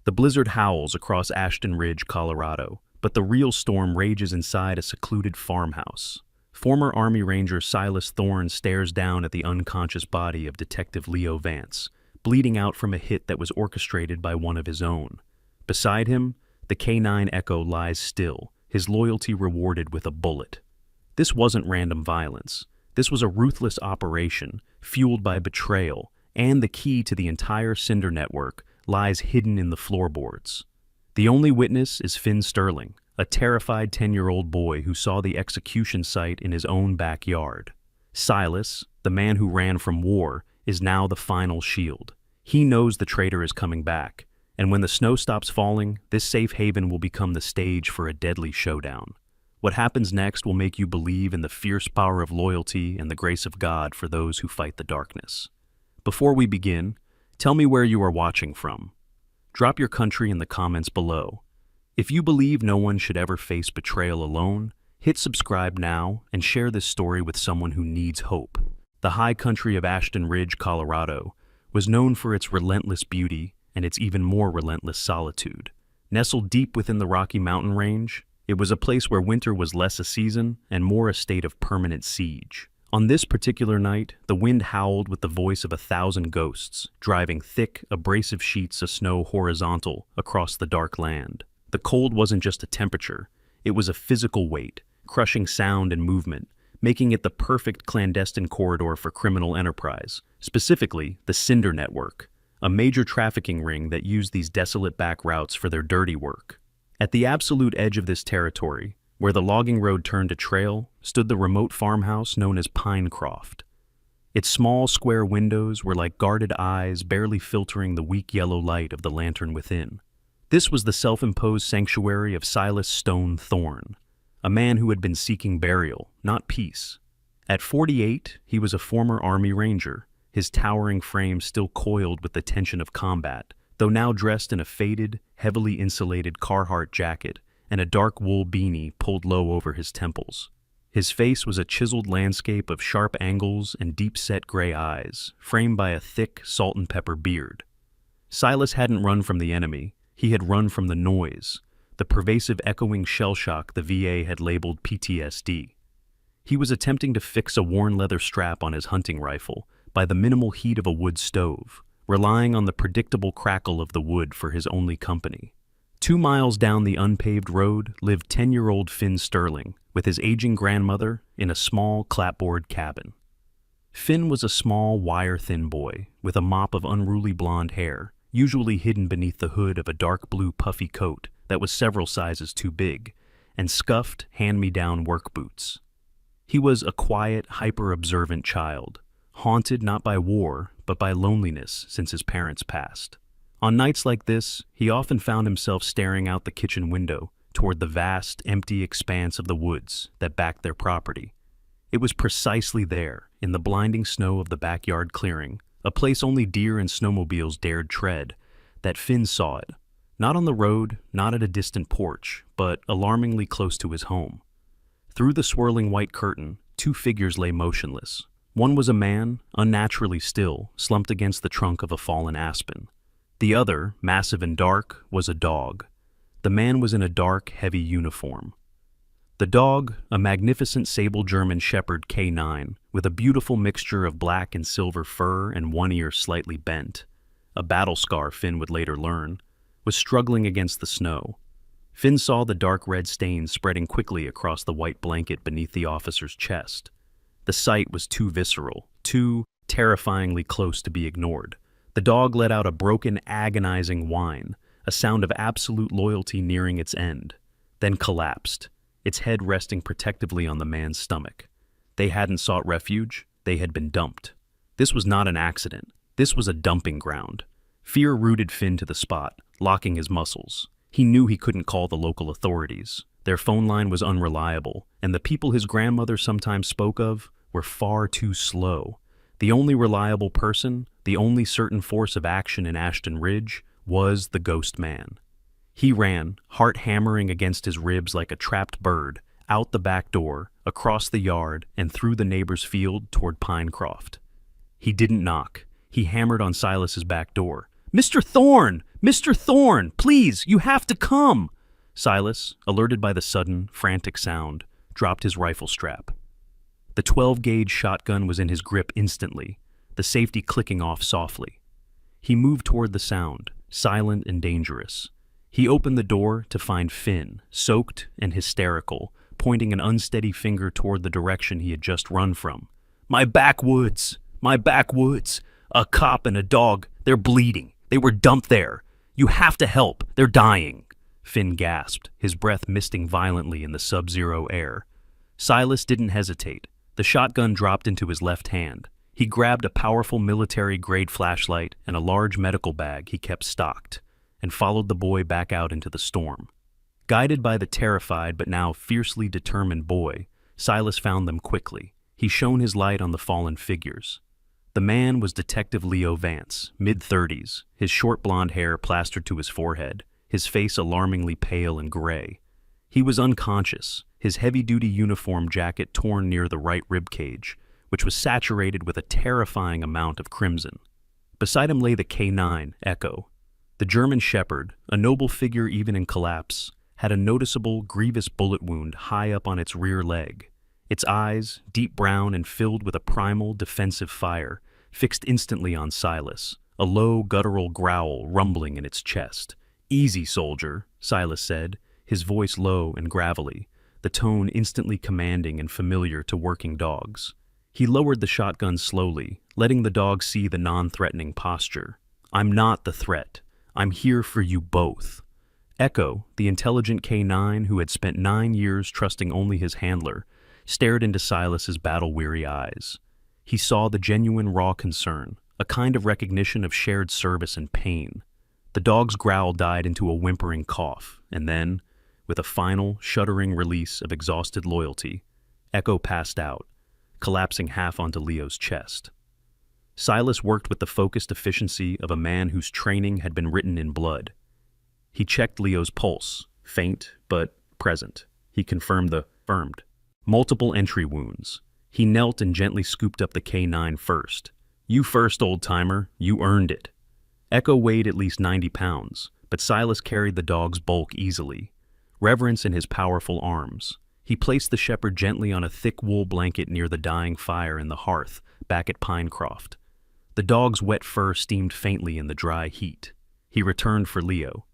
The blizzard howls across Ashton Ridge, Colorado, but the real storm rages inside a secluded farmhouse. Former Army Ranger Silas Thorne stares down at the unconscious body of Detective Leo Vance, bleeding out from a hit that was orchestrated by one of his own. Beside him, the K9 Echo lies still, his loyalty rewarded with a bullet. This wasn't random violence. This was a ruthless operation, fueled by betrayal, and the key to the entire Cinder network lies hidden in the floorboards. The only witness is Finn Sterling, a terrified 10-year-old boy who saw the execution site in his own backyard. Silas, the man who ran from war, is now the final shield. He knows the traitor is coming back, and when the snow stops falling, this safe haven will become the stage for a deadly showdown. What happens next will make you believe in the fierce power of loyalty and the grace of God for those who fight the darkness. Before we begin, tell me where you are watching from. Drop your country in the comments below. If you believe no one should ever face betrayal alone, hit subscribe now and share this story with someone who needs hope. The high country of Ashton Ridge, Colorado, was known for its relentless beauty and its even more relentless solitude. Nestled deep within the Rocky Mountain range, it was a place where winter was less a season and more a state of permanent siege. On this particular night, the wind howled with the voice of 1,000 ghosts, driving thick, abrasive sheets of snow horizontal across the dark land. The cold wasn't just a temperature, it was a physical weight, crushing sound and movement, making it the perfect clandestine corridor for criminal enterprise, specifically the Cinder Network, a major trafficking ring that used these desolate back routes for their dirty work. At the absolute edge of this territory, where the logging road turned to trail, stood the remote farmhouse known as Pinecroft. Its small, square windows were like guarded eyes barely filtering the weak yellow light of the lantern within. This was the self-imposed sanctuary of Silas Stone Thorne, a man who had been seeking burial, not peace. At 48, he was a former Army Ranger, his towering frame still coiled with the tension of combat, though now dressed in a faded, heavily insulated Carhartt jacket and a dark wool beanie pulled low over his temples. His face was a chiseled landscape of sharp angles and deep-set gray eyes, framed by a thick salt and pepper beard. Silas hadn't run from the enemy, he had run from the noise, the pervasive echoing shell shock the VA had labeled PTSD. He was attempting to fix a worn leather strap on his hunting rifle by the minimal heat of a wood stove, relying on the predictable crackle of the wood for his only company. 2 miles down the unpaved road lived 10-year-old Finn Sterling with his aging grandmother in a small clapboard cabin. Finn was a small, wire-thin boy with a mop of unruly blonde hair, usually hidden beneath the hood of a dark blue puffy coat that was several sizes too big, and scuffed, hand-me-down work boots. He was a quiet, hyper-observant child, haunted not by war, but by loneliness since his parents passed. On nights like this, he often found himself staring out the kitchen window toward the vast, empty expanse of the woods that backed their property. It was precisely there, in the blinding snow of the backyard clearing, a place only deer and snowmobiles dared tread, that Finn saw it. Not on the road, not at a distant porch, but alarmingly close to his home. Through the swirling white curtain, 2 figures lay motionless. One was a man, unnaturally still, slumped against the trunk of a fallen aspen. The other, massive and dark, was a dog. The man was in a dark, heavy uniform. The dog, a magnificent sable German Shepherd K9, with a beautiful mixture of black and silver fur and one ear slightly bent, a battle scar Finn would later learn, was struggling against the snow. Finn saw the dark red stains spreading quickly across the white blanket beneath the officer's chest. The sight was too visceral, too terrifyingly close to be ignored. The dog let out a broken, agonizing whine, a sound of absolute loyalty nearing its end, then collapsed, its head resting protectively on the man's stomach. They hadn't sought refuge, they had been dumped. This was not an accident, this was a dumping ground. Fear rooted Finn to the spot, locking his muscles. He knew he couldn't call the local authorities. Their phone line was unreliable, and the people his grandmother sometimes spoke of were far too slow. The only reliable person, the only certain force of action in Ashton Ridge, was the ghost man. He ran, heart hammering against his ribs like a trapped bird, out the back door, across the yard, and through the neighbor's field toward Pinecroft. He didn't knock. He hammered on Silas's back door, "Mr. Thorne! Mr. Thorne! Please, you have to come!" Silas, alerted by the sudden, frantic sound, dropped his rifle strap. The 12-gauge shotgun was in his grip instantly, the safety clicking off softly. He moved toward the sound, silent and dangerous. He opened the door to find Finn, soaked and hysterical, pointing an unsteady finger toward the direction he had just run from. "My backwoods! My backwoods! A cop and a dog, they're bleeding. They were dumped there. You have to help. They're dying." Finn gasped, his breath misting violently in the sub-zero air. Silas didn't hesitate. The shotgun dropped into his left hand. He grabbed a powerful military-grade flashlight and a large medical bag he kept stocked, and followed the boy back out into the storm. Guided by the terrified but now fiercely determined boy, Silas found them quickly. He shone his light on the fallen figures. The man was Detective Leo Vance, mid-30s, his short blonde hair plastered to his forehead, his face alarmingly pale and gray. He was unconscious, his heavy-duty uniform jacket torn near the right ribcage, which was saturated with a terrifying amount of crimson. Beside him lay the K9, Echo. The German Shepherd, a noble figure even in collapse, had a noticeable, grievous bullet wound high up on its rear leg. Its eyes, deep brown and filled with a primal, defensive fire, fixed instantly on Silas, a low, guttural growl rumbling in its chest. "Easy, soldier," Silas said, his voice low and gravelly, the tone instantly commanding and familiar to working dogs. He lowered the shotgun slowly, letting the dog see the non-threatening posture. "I'm not the threat. I'm here for you both." Echo, the intelligent K9 who had spent 9 years trusting only his handler, stared into Silas's battle-weary eyes. He saw the genuine raw concern, a kind of recognition of shared service and pain. The dog's growl died into a whimpering cough, and then, with a final, shuddering release of exhausted loyalty, Echo passed out, collapsing half onto Leo's chest. Silas worked with the focused efficiency of a man whose training had been written in blood. He checked Leo's pulse, faint but present. He confirmed multiple entry wounds. He knelt and gently scooped up the K9 first. "You first, old-timer. You earned it." Echo weighed at least 90 pounds, but Silas carried the dog's bulk easily. Reverence in his powerful arms. He placed the shepherd gently on a thick wool blanket near the dying fire in the hearth back at Pinecroft. The dog's wet fur steamed faintly in the dry heat. He returned for Leo.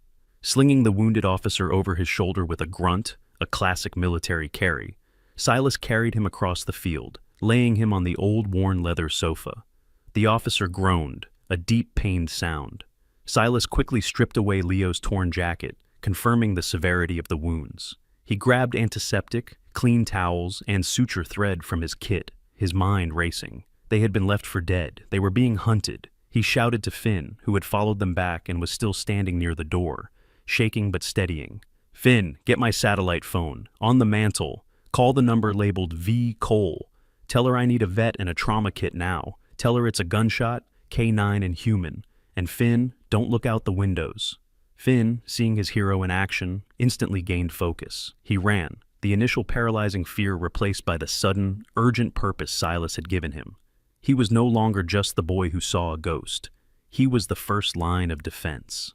Slinging the wounded officer over his shoulder with a grunt, a classic military carry, Silas carried him across the field, laying him on the old worn leather sofa. The officer groaned, a deep pained sound. Silas quickly stripped away Leo's torn jacket, confirming the severity of the wounds. He grabbed antiseptic, clean towels, and suture thread from his kit, his mind racing. They had been left for dead. They were being hunted. He shouted to Finn, who had followed them back and was still standing near the door, shaking but steadying. "Finn, get my satellite phone. On the mantle. Call the number labeled V. Cole. Tell her I need a vet and a trauma kit now. Tell her it's a gunshot, K9 and human. And Finn, don't look out the windows." Finn, seeing his hero in action, instantly gained focus. He ran, the initial paralyzing fear replaced by the sudden, urgent purpose Silas had given him. He was no longer just the boy who saw a ghost. He was the first line of defense.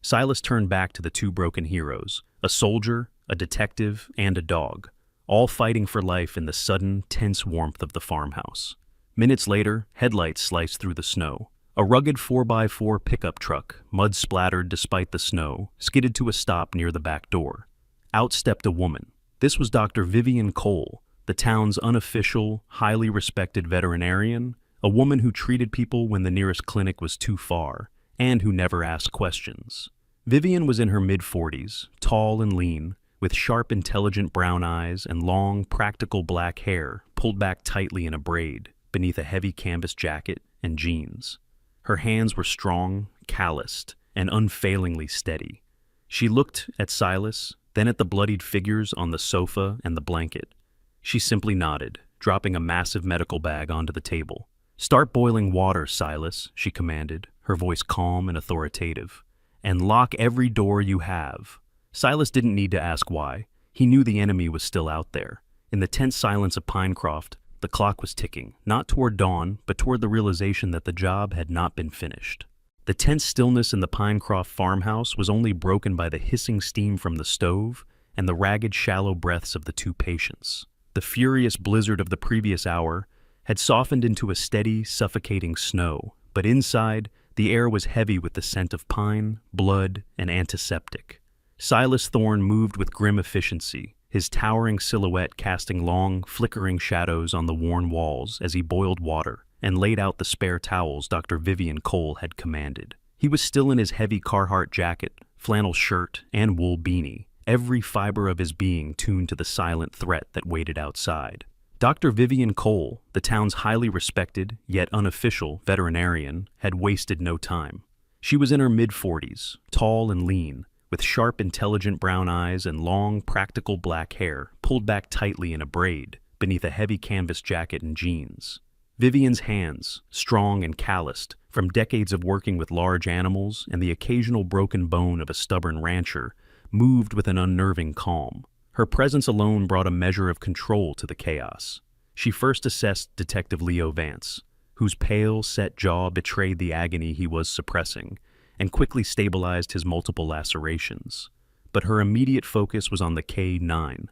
Silas turned back to the two broken heroes, a soldier, a detective, and a dog, all fighting for life in the sudden, tense warmth of the farmhouse. Minutes later, headlights sliced through the snow. A rugged 4x4 pickup truck, mud-splattered despite the snow, skidded to a stop near the back door. Out stepped a woman. This was Dr. Vivian Cole, the town's unofficial, highly respected veterinarian, a woman who treated people when the nearest clinic was too far, and who never asked questions. Vivian was in her mid-40s, tall and lean, with sharp, intelligent brown eyes and long, practical black hair pulled back tightly in a braid beneath a heavy canvas jacket and jeans. Her hands were strong, calloused, and unfailingly steady. She looked at Silas, then at the bloodied figures on the sofa and the blanket. She simply nodded, dropping a massive medical bag onto the table. "Start boiling water, Silas," she commanded, her voice calm and authoritative. "And lock every door you have." Silas didn't need to ask why. He knew the enemy was still out there. In the tense silence of Pinecroft, the clock was ticking, not toward dawn, but toward the realization that the job had not been finished. The The tense stillness in the Pinecroft farmhouse was only broken by the hissing steam from the stove and the ragged, shallow breaths of the two patients. The furious blizzard of the previous hour had softened into a steady, suffocating snow, but inside, the air was heavy with the scent of pine, blood, and antiseptic. Silas Thorne moved with grim efficiency, his towering silhouette casting long, flickering shadows on the worn walls as he boiled water and laid out the spare towels Dr. Vivian Cole had commanded. He was still in his heavy Carhartt jacket, flannel shirt, and wool beanie, every fiber of his being tuned to the silent threat that waited outside. Dr. Vivian Cole, the town's highly respected, yet unofficial, veterinarian, had wasted no time. She was in her mid-40s, tall and lean, with sharp, intelligent brown eyes and long, practical black hair pulled back tightly in a braid beneath a heavy canvas jacket and jeans. Vivian's hands, strong and calloused, from decades of working with large animals and the occasional broken bone of a stubborn rancher, moved with an unnerving calm. Her presence alone brought a measure of control to the chaos. She first assessed Detective Leo Vance, whose pale, set jaw betrayed the agony he was suppressing, and quickly stabilized his multiple lacerations. But her immediate focus was on the K9.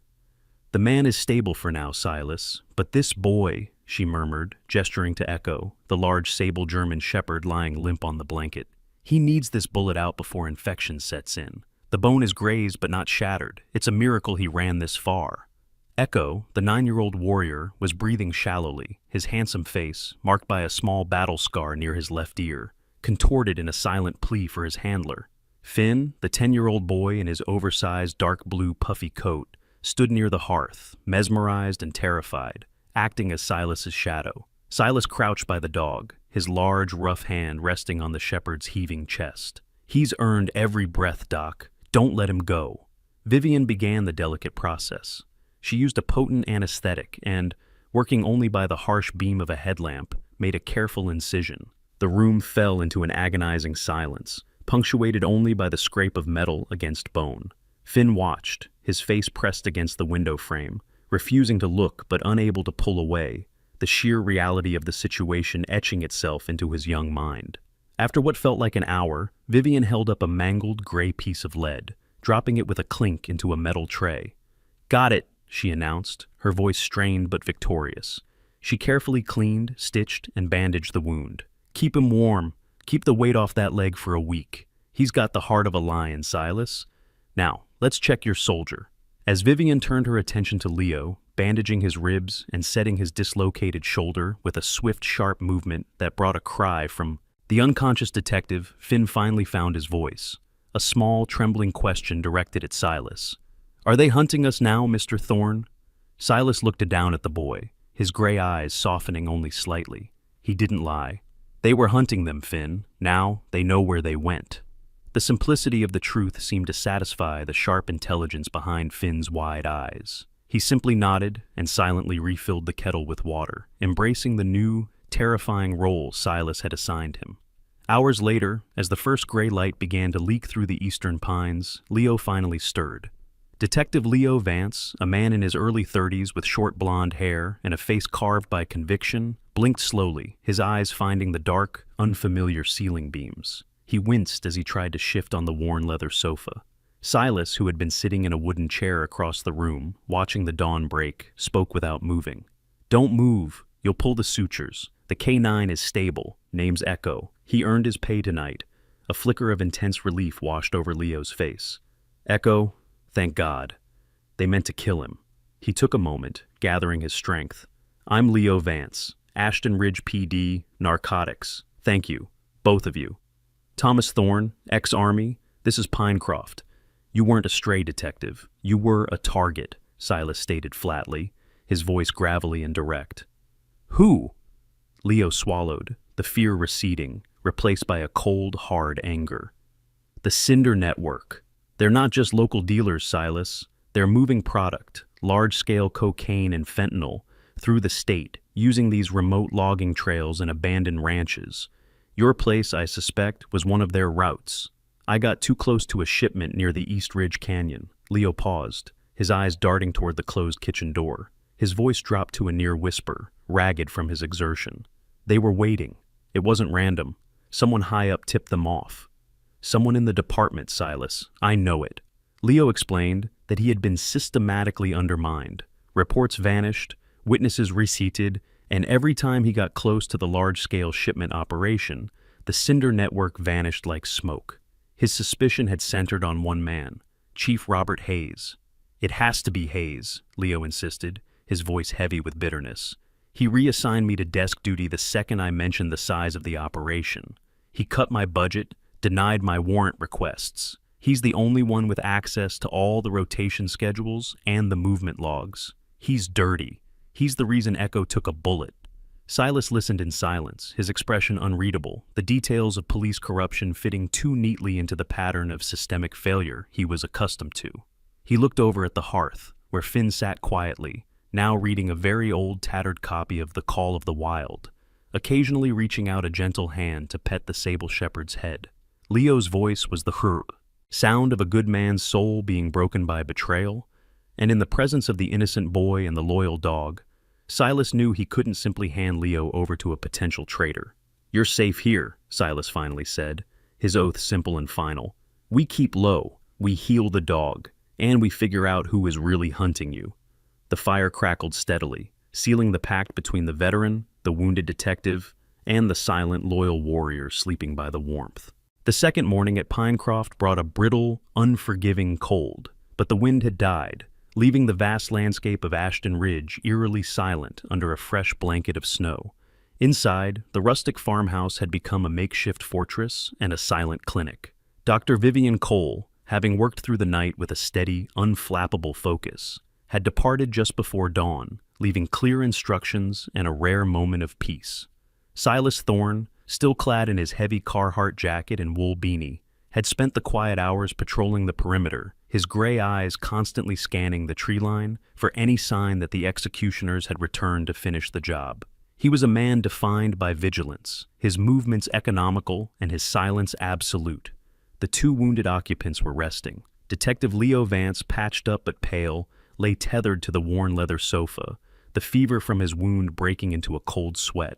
"The man is stable for now, Silas, but this boy," she murmured, gesturing to Echo, the large sable German shepherd lying limp on the blanket. "He needs this bullet out before infection sets in. The bone is grazed but not shattered. It's a miracle he ran this far." Echo, the 9-year-old warrior, was breathing shallowly, his handsome face, marked by a small battle scar near his left ear, contorted in a silent plea for his handler. Finn, the 10-year-old boy in his oversized dark blue puffy coat, stood near the hearth, mesmerized and terrified, acting as Silas's shadow. Silas crouched by the dog, his large, rough hand resting on the shepherd's heaving chest. "He's earned every breath, Doc. Don't let him go." Vivian began the delicate process. She used a potent anesthetic and, working only by the harsh beam of a headlamp, made a careful incision. The room fell into an agonizing silence, punctuated only by the scrape of metal against bone. Finn watched, his face pressed against the window frame, refusing to look but unable to pull away, the sheer reality of the situation etching itself into his young mind. After what felt like an hour, Vivian held up a mangled gray piece of lead, dropping it with a clink into a metal tray. "Got it," she announced, her voice strained but victorious. She carefully cleaned, stitched, and bandaged the wound. "Keep him warm. Keep the weight off that leg for a week. He's got the heart of a lion, Silas. Now, let's check your soldier." As Vivian turned her attention to Leo, bandaging his ribs and setting his dislocated shoulder with a swift, sharp movement that brought a cry from the unconscious detective, Finn finally found his voice. A small, trembling question directed at Silas. "Are they hunting us now, Mr. Thorne?" Silas looked down at the boy, his gray eyes softening only slightly. He didn't lie. "They were hunting them, Finn. Now they know where they went." The simplicity of the truth seemed to satisfy the sharp intelligence behind Finn's wide eyes. He simply nodded and silently refilled the kettle with water, embracing the new, terrifying role Silas had assigned him. Hours later, as the first gray light began to leak through the eastern pines, Leo finally stirred. Detective Leo Vance, a man in his early 30s with short blonde hair and a face carved by conviction, blinked slowly, his eyes finding the dark, unfamiliar ceiling beams. He winced as he tried to shift on the worn leather sofa. Silas, who had been sitting in a wooden chair across the room, watching the dawn break, spoke without moving. "Don't move. You'll pull the sutures. The K9 is stable. Name's Echo. He earned his pay tonight." A flicker of intense relief washed over Leo's face. "Echo, thank God. They meant to kill him." He took a moment, gathering his strength. "I'm Leo Vance, Ashton Ridge PD, Narcotics. Thank you, both of you. Thomas Thorne, ex-Army, this is Pinecroft. You weren't a stray detective. You were a target," Silas stated flatly, his voice gravelly and direct. "Who?" Leo swallowed, the fear receding, replaced by a cold, hard anger. "The Cinder Network. They're not just local dealers, Silas. They're moving product, large-scale cocaine and fentanyl, through the state, using these remote logging trails and abandoned ranches. Your place, I suspect, was one of their routes. I got too close to a shipment near the East Ridge Canyon." Leo paused, his eyes darting toward the closed kitchen door. His voice dropped to a near whisper, ragged from his exertion. "They were waiting. It wasn't random. Someone high up tipped them off. Someone in the department, Silas. I know it. Leo explained that he had been systematically undermined. Reports vanished, witnesses reseated, and every time he got close to the large-scale shipment operation, the Cinder network vanished like smoke. His suspicion had centered on one man, Chief Robert Hayes. It has to be Hayes, Leo insisted, his voice heavy with bitterness. He reassigned me to desk duty the second I mentioned the size of the operation. He cut my budget, denied my warrant requests. He's the only one with access to all the rotation schedules and the movement logs. He's dirty. He's the reason Echo took a bullet. Silas listened in silence, his expression unreadable, the details of police corruption fitting too neatly into the pattern of systemic failure he was accustomed to. He looked over at the hearth, where Finn sat quietly, now reading a very old tattered copy of The Call of the Wild, occasionally reaching out a gentle hand to pet the sable shepherd's head. Leo's voice was the sound of a good man's soul being broken by betrayal, and in the presence of the innocent boy and the loyal dog, Silas knew he couldn't simply hand Leo over to a potential traitor. You're safe here, Silas finally said, his oath simple and final. We keep low, we heal the dog, and we figure out who is really hunting you. The fire crackled steadily, sealing the pact between the veteran, the wounded detective, and the silent, loyal warrior sleeping by the warmth. The second morning at Pinecroft brought a brittle, unforgiving cold, but the wind had died, leaving the vast landscape of Ashton Ridge eerily silent under a fresh blanket of snow. Inside, the rustic farmhouse had become a makeshift fortress and a silent clinic. Dr. Vivian Cole, having worked through the night with a steady, unflappable focus, had departed just before dawn, leaving clear instructions and a rare moment of peace. Silas Thorne, still clad in his heavy Carhartt jacket and wool beanie, had spent the quiet hours patrolling the perimeter, his gray eyes constantly scanning the tree line for any sign that the executioners had returned to finish the job. He was a man defined by vigilance, his movements economical and his silence absolute. The two wounded occupants were resting. Detective Leo Vance, patched up but pale, lay tethered to the worn leather sofa, the fever from his wound breaking into a cold sweat.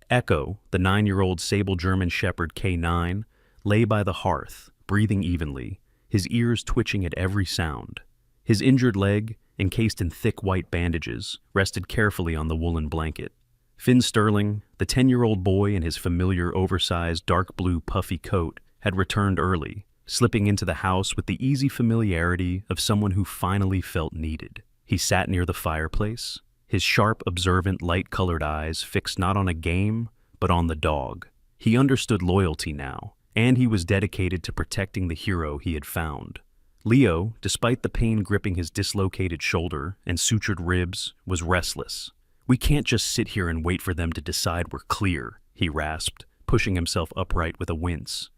Echo, the 9-year-old sable German Shepherd K9, lay by the hearth, breathing evenly, his ears twitching at every sound. His injured leg, encased in thick white bandages, rested carefully on the woolen blanket. Finn Sterling, the 10-year-old boy in his familiar oversized dark blue puffy coat, had returned early, slipping into the house with the easy familiarity of someone who finally felt needed. He sat near the fireplace, his sharp, observant, light-colored eyes fixed not on a game, but on the dog. He understood loyalty now, and he was dedicated to protecting the hero he had found. Leo, despite the pain gripping his dislocated shoulder and sutured ribs, was restless. We can't just sit here and wait for them to decide we're clear, he rasped, pushing himself upright with a wince.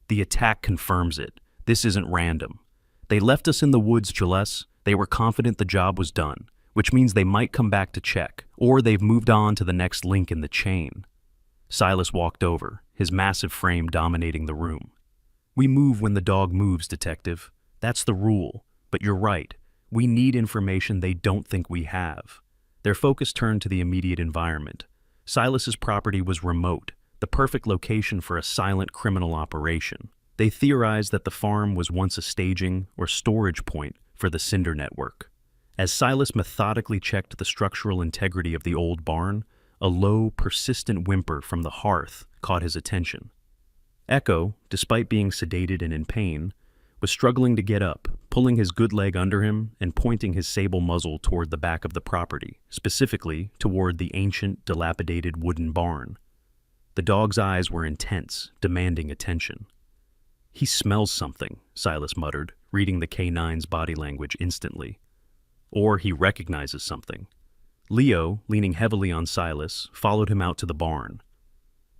The attack confirms it. This isn't random. They left us in the woods, Gilles. They were confident the job was done, which means they might come back to check, or they've moved on to the next link in the chain. Silas walked over, his massive frame dominating the room. We move when the dog moves, Detective. That's the rule. But you're right. We need information they don't think we have. Their focus turned to the immediate environment. Silas's property was remote, the perfect location for a silent criminal operation. They theorized that the farm was once a staging or storage point for the Cinder network. As Silas methodically checked the structural integrity of the old barn, a low, persistent whimper from the hearth caught his attention. Echo, despite being sedated and in pain, was struggling to get up, pulling his good leg under him and pointing his sable muzzle toward the back of the property, specifically toward the ancient, dilapidated wooden barn. The dog's eyes were intense, demanding attention. He smells something, Silas muttered, reading the K9's body language instantly. Or he recognizes something. Leo, leaning heavily on Silas, followed him out to the barn.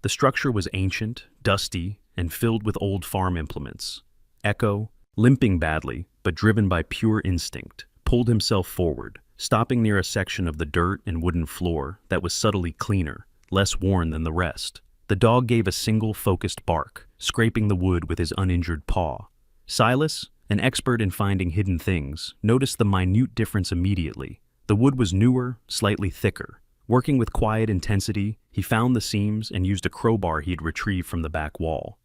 The structure was ancient, dusty, and filled with old farm implements. Echo, limping badly, but driven by pure instinct, pulled himself forward, stopping near a section of the dirt and wooden floor that was subtly cleaner, less worn than the rest. The dog gave a single focused bark, scraping the wood with his uninjured paw. Silas, an expert in finding hidden things, noticed the minute difference immediately. The wood was newer, slightly thicker, Working with quiet intensity, he found the seams and used a crowbar he had retrieved from the back wall.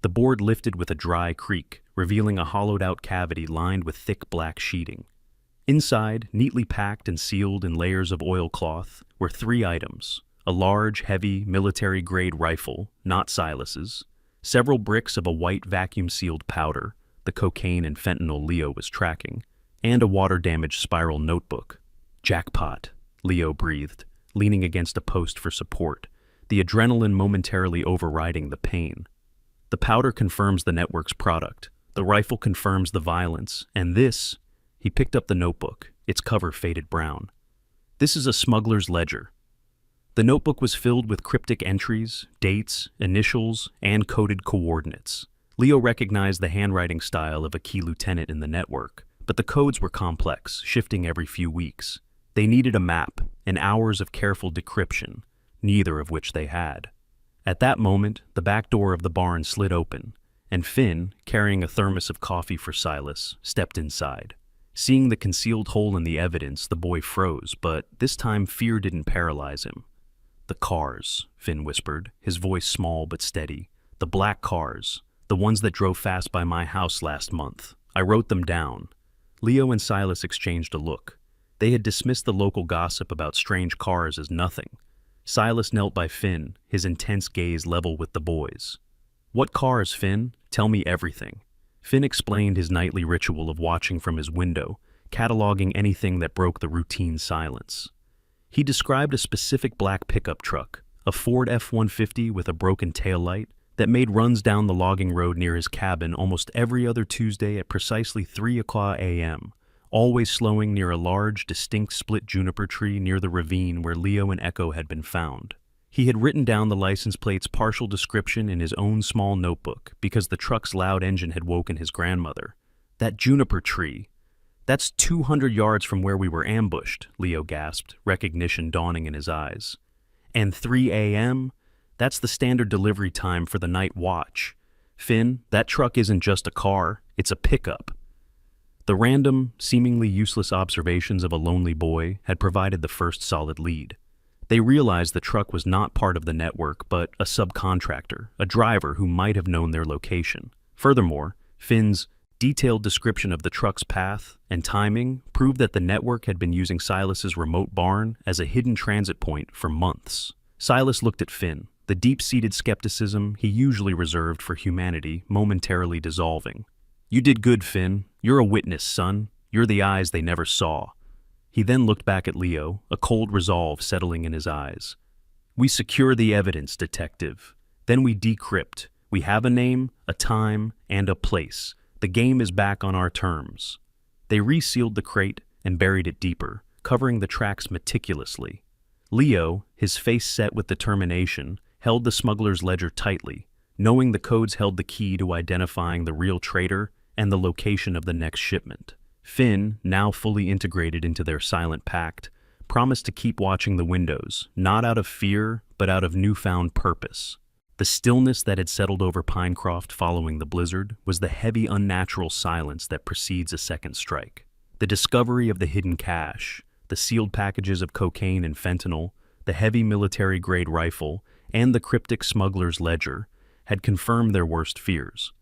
The board lifted with a dry creak, revealing a hollowed-out cavity lined with thick black sheeting. Inside, neatly packed and sealed in layers of oilcloth, were 3 items: a large, heavy, military-grade rifle, not Silas's, several bricks of a white vacuum-sealed powder, the cocaine and fentanyl Leo was tracking, and a water-damaged spiral notebook. "Jackpot," Leo breathed, leaning against a post for support, the adrenaline momentarily overriding the pain. The powder confirms the network's product, the rifle confirms the violence, and this— he picked up the notebook, its cover faded brown. "This is a smuggler's ledger." The notebook was filled with cryptic entries, dates, initials, and coded coordinates. Leo recognized the handwriting style of a key lieutenant in the network, but the codes were complex, shifting every few weeks. They needed a map and hours of careful decryption, neither of which they had. At that moment, the back door of the barn slid open, and Finn, carrying a thermos of coffee for Silas, stepped inside. Seeing the concealed hole in the evidence, the boy froze, but this time fear didn't paralyze him. "The cars," Finn whispered, his voice small but steady. "The black cars, the ones that drove fast by my house last month. I wrote them down." Leo and Silas exchanged a look. They had dismissed the local gossip about strange cars as nothing. Silas knelt by Finn, his intense gaze level with the boys. "What cars, Finn? Tell me everything." Finn explained his nightly ritual of watching from his window, cataloging anything that broke the routine silence. He described a specific black pickup truck, a Ford F-150 with a broken taillight, that made runs down the logging road near his cabin almost every other Tuesday at precisely 3 o'clock a.m., always slowing near a large, distinct split juniper tree near the ravine where Leo and Echo had been found. He had written down the license plate's partial description in his own small notebook because the truck's loud engine had woken his grandmother. "That juniper tree. That's 200 yards from where we were ambushed," Leo gasped, recognition dawning in his eyes. "And 3 a.m.? That's the standard delivery time for the night watch. Finn, that truck isn't just a car, it's a pickup." The random, seemingly useless observations of a lonely boy had provided the first solid lead. They realized the truck was not part of the network, but a subcontractor, a driver who might have known their location. Furthermore, Finn's detailed description of the truck's path and timing proved that the network had been using Silas's remote barn as a hidden transit point for months. Silas looked at Finn, the deep-seated skepticism he usually reserved for humanity momentarily dissolving. "You did good, Finn. You're a witness, son. You're the eyes they never saw." He then looked back at Leo, a cold resolve settling in his eyes. "We secure the evidence, detective. Then we decrypt. We have a name, a time, and a place. The game is back on our terms." They resealed the crate and buried it deeper, covering the tracks meticulously. Leo, his face set with determination, held the smuggler's ledger tightly, knowing the codes held the key to identifying the real traitor and the location of the next shipment. Finn, now fully integrated into their silent pact, promised to keep watching the windows, not out of fear, but out of newfound purpose. The stillness that had settled over Pinecroft following the blizzard was the heavy, unnatural silence that precedes a second strike. The discovery of the hidden cache, the sealed packages of cocaine and fentanyl, the heavy military-grade rifle, and the cryptic smuggler's ledger had confirmed their worst fears.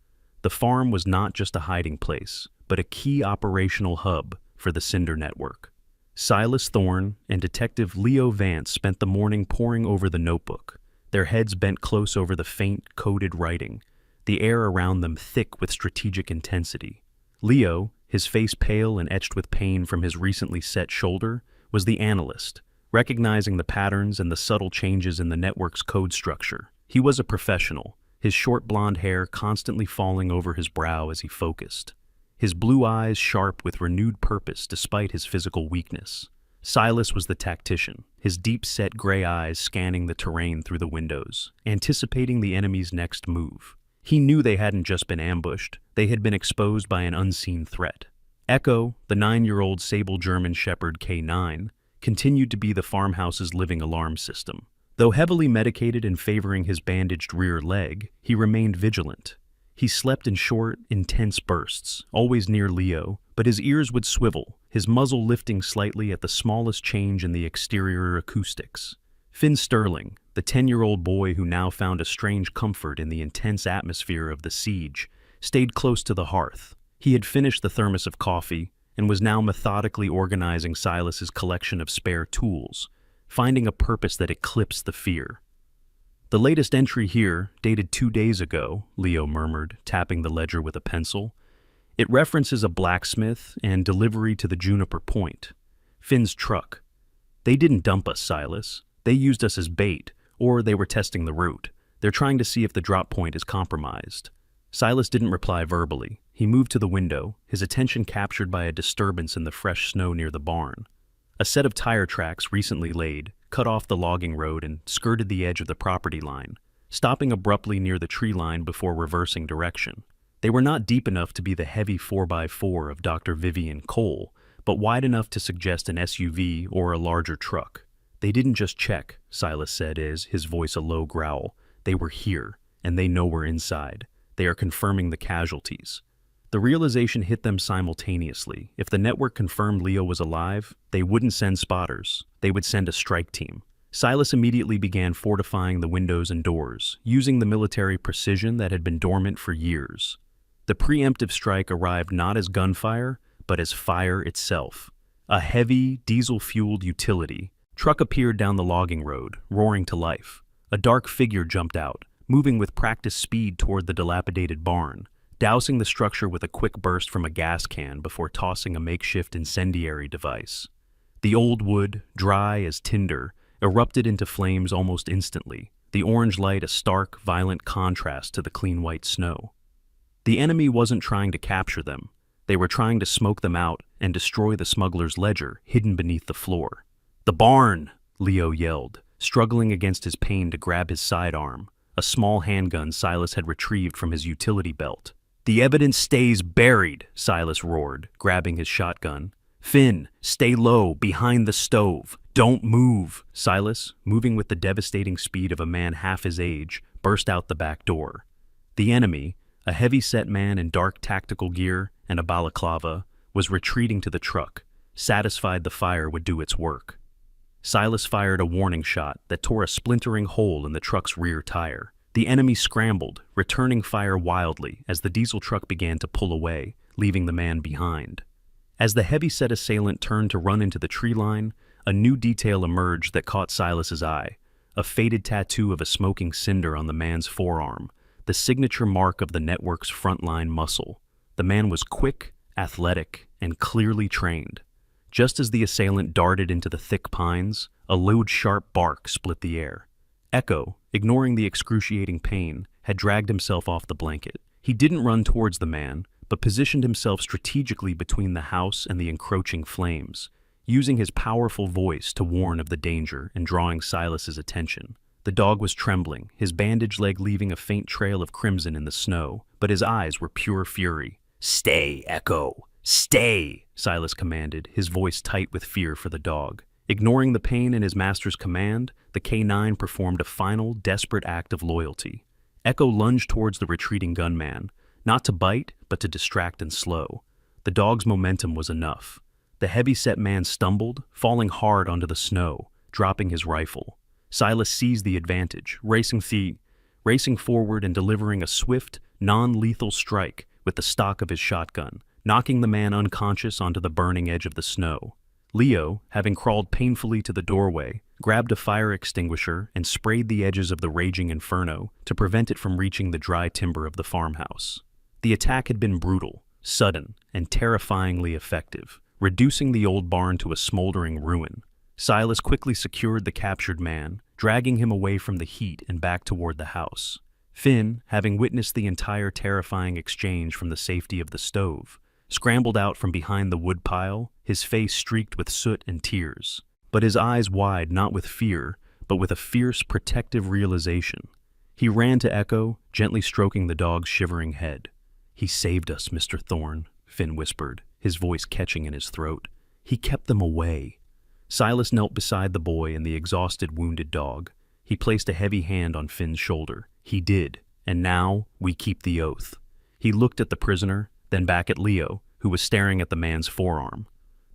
The farm was not just a hiding place, but a key operational hub for the Cinder Network. Silas Thorne and Detective Leo Vance spent the morning poring over the notebook, their heads bent close over the faint, coded writing, the air around them thick with strategic intensity. Leo, his face pale and etched with pain from his recently set shoulder, was the analyst, recognizing the patterns and the subtle changes in the network's code structure. He was a professional, his short blonde hair constantly falling over his brow as he focused, his blue eyes sharp with renewed purpose despite his physical weakness. Silas was the tactician, his deep-set gray eyes scanning the terrain through the windows, anticipating the enemy's next move. He knew they hadn't just been ambushed, they had been exposed by an unseen threat. Echo, the 9-year-old sable German Shepherd K9, continued to be the farmhouse's living alarm system. Though heavily medicated and favoring his bandaged rear leg, he remained vigilant. He slept in short, intense bursts, always near Leo, but his ears would swivel, his muzzle lifting slightly at the smallest change in the exterior acoustics. Finn Sterling, the 10-year-old boy who now found a strange comfort in the intense atmosphere of the siege, stayed close to the hearth. He had finished the thermos of coffee and was now methodically organizing Silas's collection of spare tools, finding a purpose that eclipsed the fear. "The latest entry here, dated 2 days ago," Leo murmured, tapping the ledger with a pencil. "It references a blacksmith and delivery to the Juniper Point. Finn's truck. They didn't dump us, Silas. They used us as bait, or they were testing the route. They're trying to see if the drop point is compromised." Silas didn't reply verbally. He moved to the window, his attention captured by a disturbance in the fresh snow near the barn. A set of tire tracks recently laid cut off the logging road and skirted the edge of the property line, stopping abruptly near the tree line before reversing direction. They were not deep enough to be the heavy 4x4 of Dr. Vivian Cole, but wide enough to suggest an SUV or a larger truck. "They didn't just check," Silas said, his voice a low growl. "They were here, and they know we're inside. They are confirming the casualties." The realization hit them simultaneously. If the network confirmed Leo was alive, they wouldn't send spotters. They would send a strike team. Silas immediately began fortifying the windows and doors, using the military precision that had been dormant for years. The preemptive strike arrived not as gunfire, but as fire itself. A heavy, diesel-fueled utility truck appeared down the logging road, roaring to life. A dark figure jumped out, moving with practiced speed toward the dilapidated barn, dousing the structure with a quick burst from a gas can before tossing a makeshift incendiary device. The old wood, dry as tinder, erupted into flames almost instantly, the orange light a stark, violent contrast to the clean white snow. The enemy wasn't trying to capture them. They were trying to smoke them out and destroy the smuggler's ledger hidden beneath the floor. "The barn!" Leo yelled, struggling against his pain to grab his sidearm, a small handgun Silas had retrieved from his utility belt. "The evidence stays buried," Silas roared, grabbing his shotgun. "Finn, stay low, behind the stove. Don't move." Silas, moving with the devastating speed of a man half his age, burst out the back door. The enemy, a heavy-set man in dark tactical gear and a balaclava, was retreating to the truck, satisfied the fire would do its work. Silas fired a warning shot that tore a splintering hole in the truck's rear tire. The enemy scrambled, returning fire wildly as the diesel truck began to pull away, leaving the man behind. As the heavy-set assailant turned to run into the tree line, a new detail emerged that caught Silas's eye, a faded tattoo of a smoking cinder on the man's forearm, the signature mark of the network's frontline muscle. The man was quick, athletic, and clearly trained. Just as the assailant darted into the thick pines, a loud, sharp bark split the air. Echo, ignoring the excruciating pain, had dragged himself off the blanket. He didn't run towards the man, but positioned himself strategically between the house and the encroaching flames, using his powerful voice to warn of the danger and drawing Silas's attention. The dog was trembling, his bandaged leg leaving a faint trail of crimson in the snow, but his eyes were pure fury. "Stay, Echo! Stay!" Silas commanded, his voice tight with fear for the dog. Ignoring the pain in his master's command, the K9 performed a final, desperate act of loyalty. Echo lunged towards the retreating gunman, not to bite, but to distract and slow. The dog's momentum was enough. The heavy-set man stumbled, falling hard onto the snow, dropping his rifle. Silas seized the advantage, racing forward and delivering a swift, non-lethal strike with the stock of his shotgun, knocking the man unconscious onto the burning edge of the snow. Leo, having crawled painfully to the doorway, grabbed a fire extinguisher and sprayed the edges of the raging inferno to prevent it from reaching the dry timber of the farmhouse. The attack had been brutal, sudden, and terrifyingly effective, reducing the old barn to a smoldering ruin. Silas quickly secured the captured man, dragging him away from the heat and back toward the house. Finn, having witnessed the entire terrifying exchange from the safety of the stove, scrambled out from behind the woodpile, his face streaked with soot and tears, but his eyes wide not with fear, but with a fierce, protective realization. He ran to Echo, gently stroking the dog's shivering head. "He saved us, Mr. Thorne," Finn whispered, his voice catching in his throat. "He kept them away." Silas knelt beside the boy and the exhausted, wounded dog. He placed a heavy hand on Finn's shoulder. "He did, and now we keep the oath." He looked at the prisoner, then back at Leo, who was staring at the man's forearm.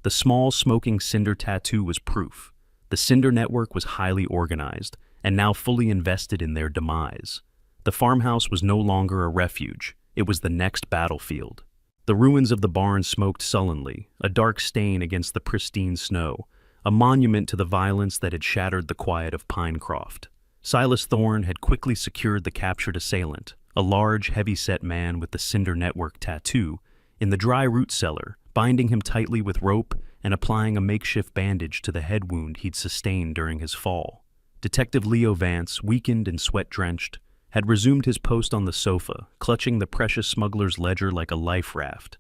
The small, smoking cinder tattoo was proof. The Cinder Network was highly organized, and now fully invested in their demise. The farmhouse was no longer a refuge. It was the next battlefield. The ruins of the barn smoked sullenly, a dark stain against the pristine snow, a monument to the violence that had shattered the quiet of Pinecroft. Silas Thorne had quickly secured the captured assailant, a large, heavy-set man with the Cinder Network tattoo, in the dry root cellar, binding him tightly with rope and applying a makeshift bandage to the head wound he'd sustained during his fall. Detective Leo Vance, weakened and sweat-drenched, had resumed his post on the sofa, clutching the precious smuggler's ledger like a life raft,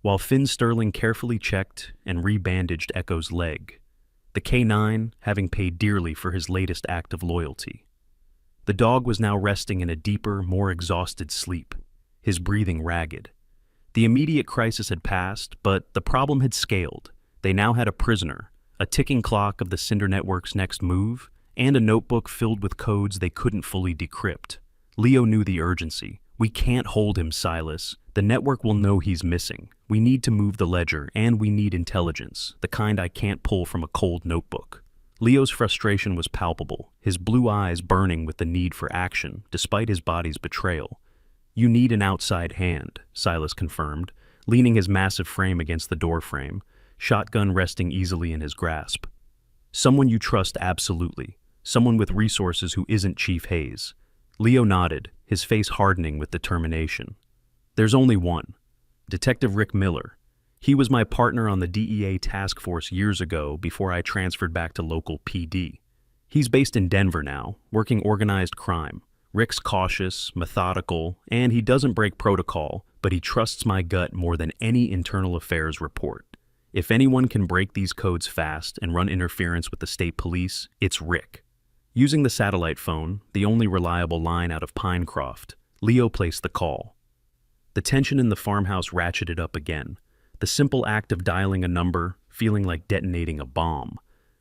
while Finn Sterling carefully checked and rebandaged Echo's leg, the K9 having paid dearly for his latest act of loyalty. The dog was now resting in a deeper, more exhausted sleep, his breathing ragged. The immediate crisis had passed, but the problem had scaled. They now had a prisoner, a ticking clock of the Cinder Network's next move, and a notebook filled with codes they couldn't fully decrypt. Leo knew the urgency. "We can't hold him, Silas. The network will know he's missing. We need to move the ledger, and we need intelligence, the kind I can't pull from a cold notebook." Leo's frustration was palpable, his blue eyes burning with the need for action, despite his body's betrayal. "You need an outside hand," Silas confirmed, leaning his massive frame against the doorframe, shotgun resting easily in his grasp. "Someone you trust absolutely. Someone with resources who isn't Chief Hayes." Leo nodded, his face hardening with determination. "There's only one. Detective Rick Miller. He was my partner on the DEA task force years ago before I transferred back to local PD. He's based in Denver now, working organized crime. Rick's cautious, methodical, and he doesn't break protocol, but he trusts my gut more than any internal affairs report. If anyone can break these codes fast and run interference with the state police, it's Rick." Using the satellite phone, the only reliable line out of Pinecroft, Leo placed the call. The tension in the farmhouse ratcheted up again. The simple act of dialing a number, feeling like detonating a bomb.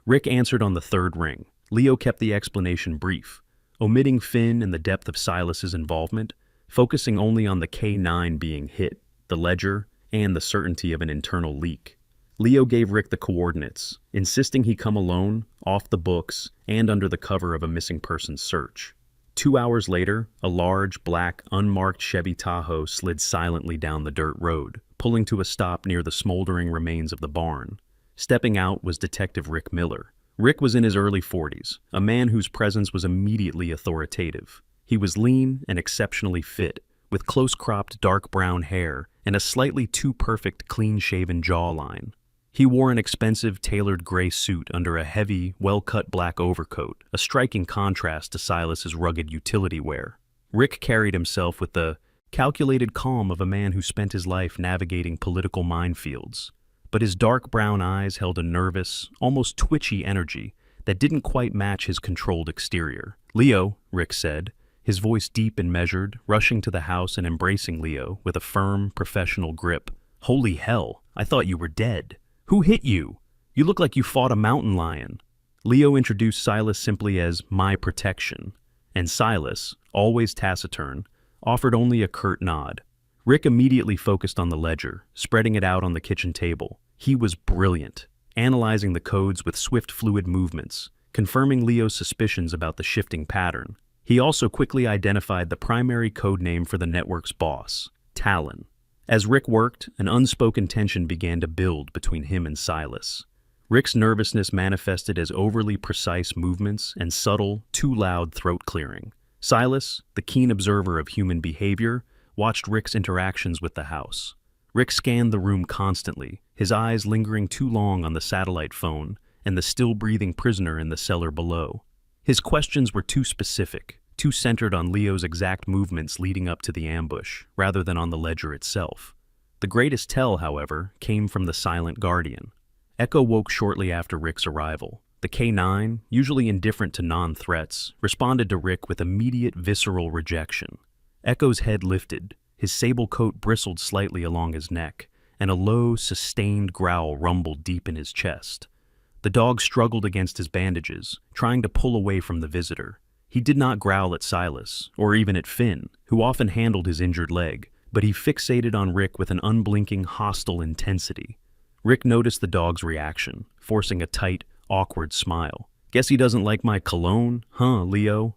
Rick answered on the third ring. Leo kept the explanation brief, omitting Finn and the depth of Silas's involvement, focusing only on the K9 being hit, the ledger, and the certainty of an internal leak. Leo gave Rick the coordinates, insisting he come alone, off the books, and under the cover of a missing persons search. 2 hours later, a large, black, unmarked Chevy Tahoe slid silently down the dirt road, pulling to a stop near the smoldering remains of the barn. Stepping out was Detective Rick Miller. Rick was in his early 40s, a man whose presence was immediately authoritative. He was lean and exceptionally fit, with close-cropped dark brown hair and a slightly too perfect clean-shaven jawline. He wore an expensive tailored gray suit under a heavy, well-cut black overcoat, a striking contrast to Silas's rugged utility wear. Rick carried himself with the calculated calm of a man who spent his life navigating political minefields, but his dark brown eyes held a nervous, almost twitchy energy that didn't quite match his controlled exterior. "Leo," Rick said, his voice deep and measured, rushing to the house and embracing Leo with a firm, professional grip. "Holy hell, I thought you were dead. Who hit you? You look like you fought a mountain lion." Leo introduced Silas simply as "my protection," and Silas, always taciturn, offered only a curt nod. Rick immediately focused on the ledger, spreading it out on the kitchen table. He was brilliant, analyzing the codes with swift, fluid movements, confirming Leo's suspicions about the shifting pattern. He also quickly identified the primary code name for the network's boss, Talon. As Rick worked, an unspoken tension began to build between him and Silas. Rick's nervousness manifested as overly precise movements and subtle, too loud throat clearing. Silas, the keen observer of human behavior, watched Rick's interactions with the house. Rick scanned the room constantly, his eyes lingering too long on the satellite phone and the still-breathing prisoner in the cellar below. His questions were too specific, too centered on Leo's exact movements leading up to the ambush, rather than on the ledger itself. The greatest tell, however, came from the silent guardian. Echo woke shortly after Rick's arrival. The K9, usually indifferent to non-threats, responded to Rick with immediate visceral rejection. Echo's head lifted, his sable coat bristled slightly along his neck, and a low, sustained growl rumbled deep in his chest. The dog struggled against his bandages, trying to pull away from the visitor. He did not growl at Silas, or even at Finn, who often handled his injured leg, but he fixated on Rick with an unblinking, hostile intensity. Rick noticed the dog's reaction, forcing a tight, awkward smile. "Guess he doesn't like my cologne, huh, Leo?"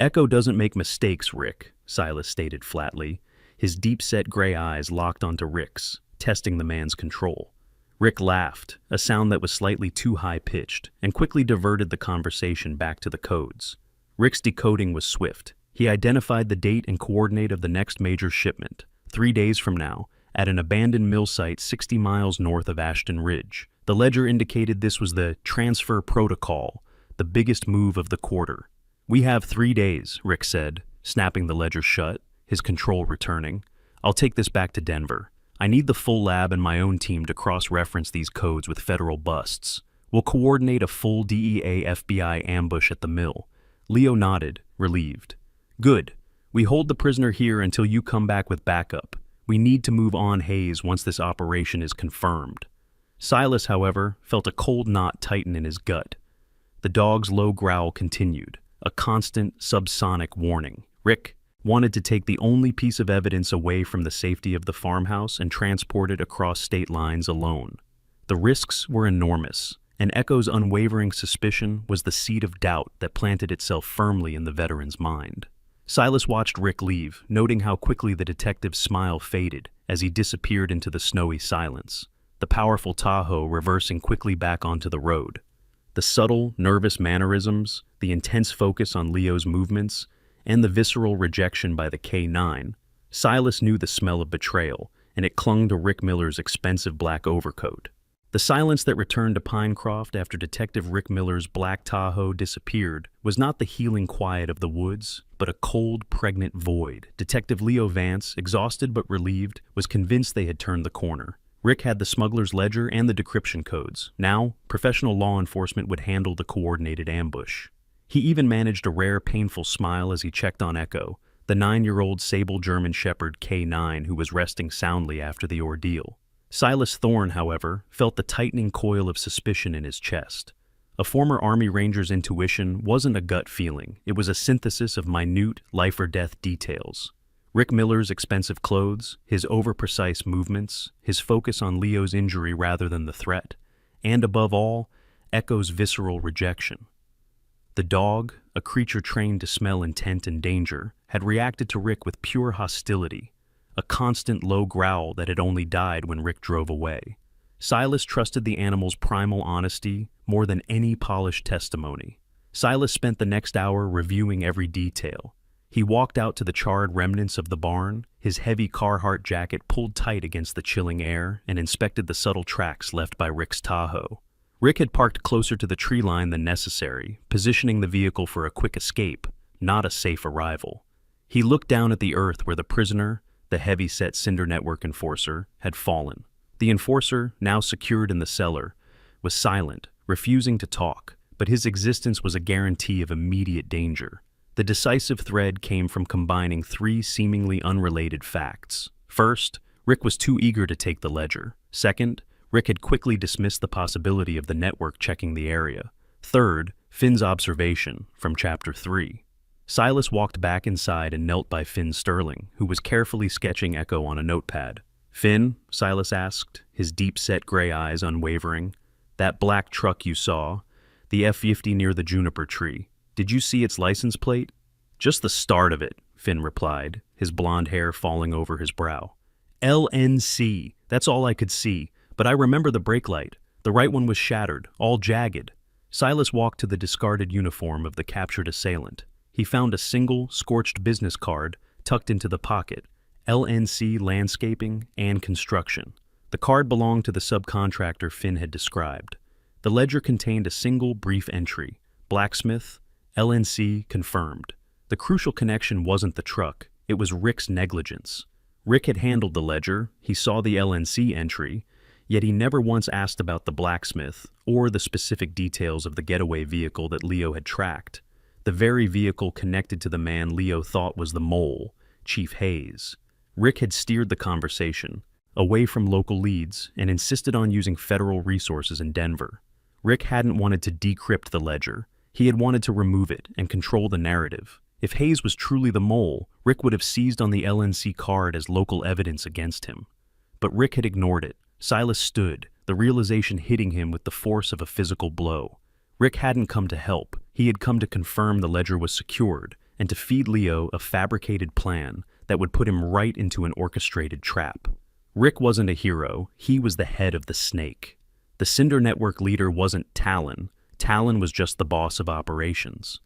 "Echo doesn't make mistakes, Rick," Silas stated flatly. His deep-set gray eyes locked onto Rick's, testing the man's control. Rick laughed, a sound that was slightly too high-pitched, and quickly diverted the conversation back to the codes. Rick's decoding was swift. He identified the date and coordinate of the next major shipment, 3 days from now, at an abandoned mill site 60 miles north of Ashton Ridge. The ledger indicated this was the transfer protocol, the biggest move of the quarter. "We have 3 days, Rick said, snapping the ledger shut, his control returning. "I'll take this back to Denver. I need the full lab and my own team to cross-reference these codes with federal busts. We'll coordinate a full DEA-FBI ambush at the mill." Leo nodded, relieved. "Good. We hold the prisoner here until you come back with backup. We need to move on Hayes once this operation is confirmed." Silas, however, felt a cold knot tighten in his gut. The dog's low growl continued, a constant subsonic warning. Rick wanted to take the only piece of evidence away from the safety of the farmhouse and transport it across state lines alone. The risks were enormous, and Echo's unwavering suspicion was the seed of doubt that planted itself firmly in the veteran's mind. Silas watched Rick leave, noting how quickly the detective's smile faded as he disappeared into the snowy silence, the powerful Tahoe reversing quickly back onto the road. The subtle, nervous mannerisms, the intense focus on Leo's movements, and the visceral rejection by the K9, Silas knew the smell of betrayal, and it clung to Rick Miller's expensive black overcoat. The silence that returned to Pinecroft after Detective Rick Miller's black Tahoe disappeared was not the healing quiet of the woods, but a cold, pregnant void. Detective Leo Vance, exhausted but relieved, was convinced they had turned the corner. Rick had the smuggler's ledger and the decryption codes. Now, professional law enforcement would handle the coordinated ambush. He even managed a rare, painful smile as he checked on Echo, the 9-year-old sable German Shepherd K9 who was resting soundly after the ordeal. Silas Thorne, however, felt the tightening coil of suspicion in his chest. A former Army Ranger's intuition wasn't a gut feeling. It was a synthesis of minute, life-or-death details. Rick Miller's expensive clothes, his over-precise movements, his focus on Leo's injury rather than the threat, and above all, Echo's visceral rejection. The dog, a creature trained to smell intent and danger, had reacted to Rick with pure hostility, a constant low growl that had only died when Rick drove away. Silas trusted the animal's primal honesty more than any polished testimony. Silas spent the next hour reviewing every detail. He walked out to the charred remnants of the barn, his heavy Carhartt jacket pulled tight against the chilling air, and inspected the subtle tracks left by Rick's Tahoe. Rick had parked closer to the tree line than necessary, positioning the vehicle for a quick escape, not a safe arrival. He looked down at the earth where the prisoner, the heavy-set Cinder Network enforcer, had fallen. The enforcer, now secured in the cellar, was silent, refusing to talk, but his existence was a guarantee of immediate danger. The decisive thread came from combining 3 seemingly unrelated facts. First, Rick was too eager to take the ledger. Second, Rick had quickly dismissed the possibility of the network checking the area. Third, Finn's observation from Chapter 3. Silas walked back inside and knelt by Finn Sterling, who was carefully sketching Echo on a notepad. "Finn," Silas asked, his deep-set gray eyes unwavering, "that black truck you saw, the F-50 near the juniper tree, did you see its license plate?" "Just the start of it," Finn replied, his blonde hair falling over his brow. "LNC, that's all I could see. But I remember the brake light. The right one was shattered, all jagged." Silas walked to the discarded uniform of the captured assailant. He found a single, scorched business card tucked into the pocket, LNC Landscaping and Construction. The card belonged to the subcontractor Finn had described. The ledger contained a single brief entry, blacksmith, LNC confirmed. The crucial connection wasn't the truck, it was Rick's negligence. Rick had handled the ledger, he saw the LNC entry, yet he never once asked about the blacksmith or the specific details of the getaway vehicle that Leo had tracked. The very vehicle connected to the man Leo thought was the mole, Chief Hayes. Rick had steered the conversation away from local leads and insisted on using federal resources in Denver. Rick hadn't wanted to decrypt the ledger. He had wanted to remove it and control the narrative. If Hayes was truly the mole, Rick would have seized on the LNC card as local evidence against him. But Rick had ignored it. Silas stood, the realization hitting him with the force of a physical blow. Rick hadn't come to help. He had come to confirm the ledger was secured and to feed Leo a fabricated plan that would put him right into an orchestrated trap. Rick wasn't a hero. He was the head of the snake. The Cinder Network leader wasn't Talon. Talon was just the boss of operations.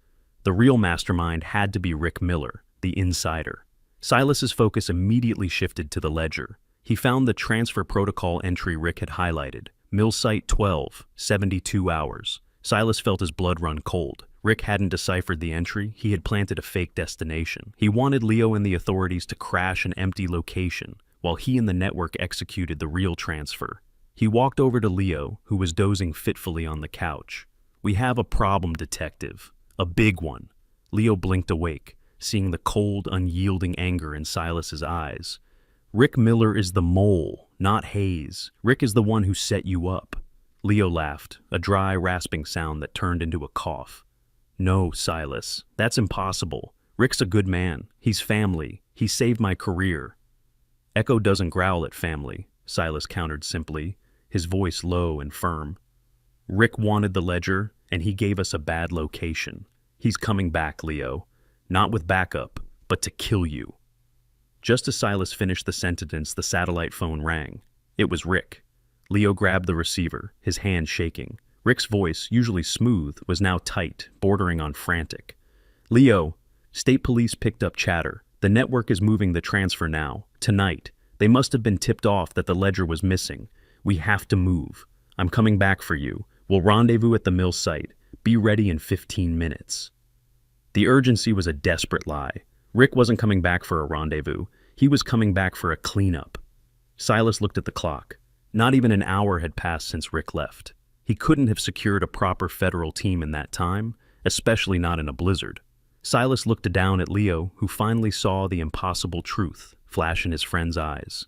The real mastermind had to be Rick Miller, the insider. Silas's focus immediately shifted to the ledger. He found the transfer protocol entry Rick had highlighted. Mill Site 12, 72 hours. Silas felt his blood run cold. Rick hadn't deciphered the entry. He had planted a fake destination. He wanted Leo and the authorities to crash an empty location, while he and the network executed the real transfer. He walked over to Leo, who was dozing fitfully on the couch. "We have a problem, detective. A big one." Leo blinked awake, seeing the cold, unyielding anger in Silas's eyes. "Rick Miller is the mole, not Hayes. Rick is the one who set you up." Leo laughed, a dry, rasping sound that turned into a cough. "No, Silas, that's impossible. Rick's a good man. He's family. He saved my career." "Echo doesn't growl at family," Silas countered simply, his voice low and firm. "Rick wanted the ledger, and he gave us a bad location. He's coming back, Leo. Not with backup, but to kill you." Just as Silas finished the sentence, the satellite phone rang. It was Rick. Leo grabbed the receiver, his hand shaking. Rick's voice, usually smooth, was now tight, bordering on frantic. "Leo, state police picked up chatter. The network is moving the transfer now. Tonight. They must have been tipped off that the ledger was missing. We have to move. I'm coming back for you. We'll rendezvous at the mill site. Be ready in 15 minutes. The urgency was a desperate lie. Rick wasn't coming back for a rendezvous. He was coming back for a cleanup. Silas looked at the clock. Not even an hour had passed since Rick left. He couldn't have secured a proper federal team in that time, especially not in a blizzard. Silas looked down at Leo, who finally saw the impossible truth flash in his friend's eyes.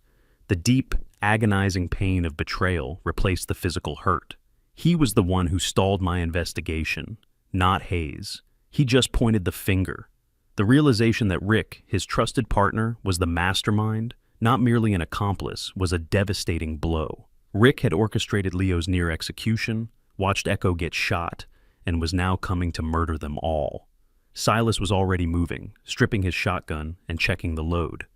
The deep, agonizing pain of betrayal replaced the physical hurt. He was the one who stalled my investigation, not Hayes. He just pointed the finger. The realization that Rick, his trusted partner, was the mastermind, not merely an accomplice, was a devastating blow. Rick had orchestrated Leo's near execution, watched Echo get shot, and was now coming to murder them all. Silas was already moving, stripping his shotgun and checking the load.